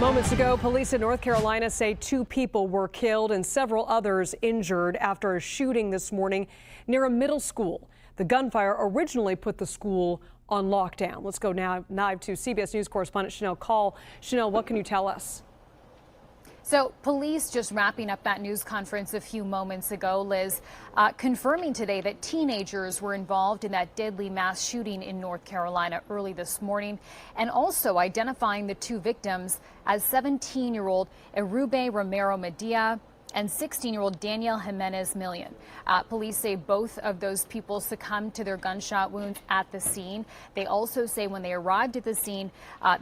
Moments ago, police in North Carolina say 2 people were killed and several others injured after a shooting this morning near a middle school. The gunfire originally put the school on lockdown. Let's go now to CBS News correspondent Shanelle Kaul. Shanelle, what can you tell us? So police just wrapping up that news conference a few moments ago, Liz, confirming today that teenagers were involved in that deadly mass shooting in North Carolina early this morning, and also identifying the 2 victims as 17-year-old Erube Romero Medea and 16-year-old Danielle Jimenez Million. Police say both of those people succumbed to their gunshot wounds at the scene. They also say when they arrived at the scene,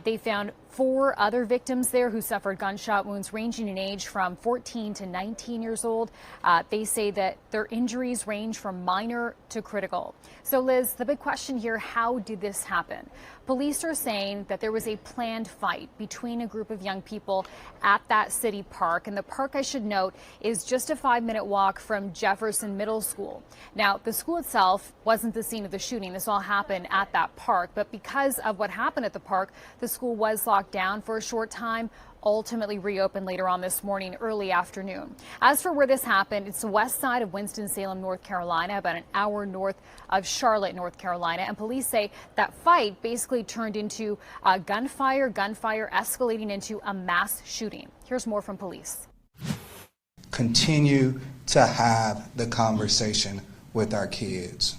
they found 4 other victims there who suffered gunshot wounds ranging in age from 14 to 19 years old. They say that their injuries range from minor to critical. So, Liz, the big question here, how did this happen? Police are saying that there was a planned fight between a group of young people at that city park. And the park, I should note, is just a 5-minute walk from Jefferson Middle School. Now, the school itself wasn't the scene of the shooting. This all happened at that park. But because of what happened at the park, the school was locked down for a short time, ultimately reopened later on this morning, early afternoon. As for where this happened, it's the west side of Winston-Salem, North Carolina, about an hour north of Charlotte, North Carolina. And police say that fight basically turned into gunfire escalating into a mass shooting. Here's more from police. Continue to have the conversation with our kids.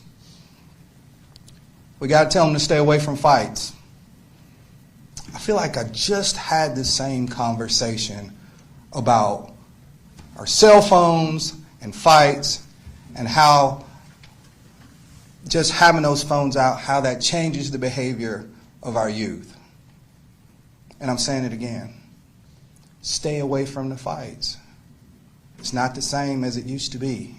We got to tell them to stay away from fights. I feel like I just had the same conversation about our cell phones and fights and how just having those phones out, how that changes the behavior of our youth. And I'm saying it again. Stay away from the fights. It's not the same as it used to be.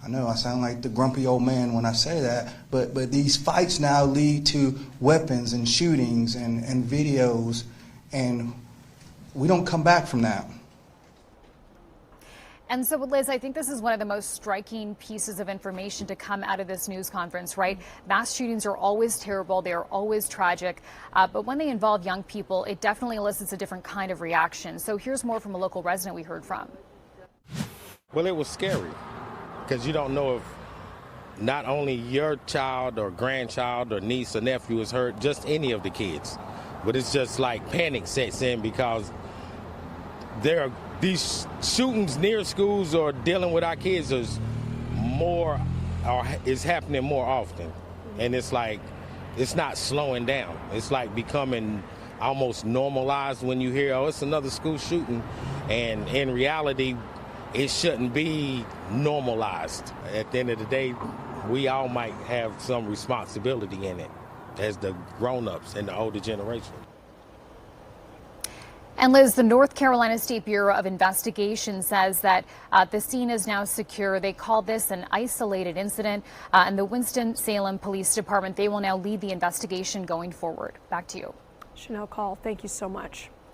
I know I sound like the grumpy old man when I say that, but these fights now lead to weapons and shootings and videos, and we don't come back from that. And so, Liz, I think this is one of the most striking pieces of information to come out of this news conference, right? Mass shootings are always terrible. They are always tragic. But when they involve young people, it definitely elicits a different kind of reaction. So here's more from a local resident we heard from. Well, it was scary, because you don't know if not only your child or grandchild or niece or nephew is hurt, just any of the kids. But it's just like panic sets in because there are these shootings near schools or dealing with our kids is happening more often. And it's like, it's not slowing down. It's like becoming almost normalized when you hear, oh, it's another school shooting. And in reality, it shouldn't be normalized. At the end of the day, we all might have some responsibility in it as the grown-ups and the older generation. And Liz, the North Carolina State Bureau of Investigation says that the scene is now secure. They call this an isolated incident. And the Winston-Salem Police Department, they will now lead the investigation going forward. Back to you. Shanelle Kaul, thank you so much.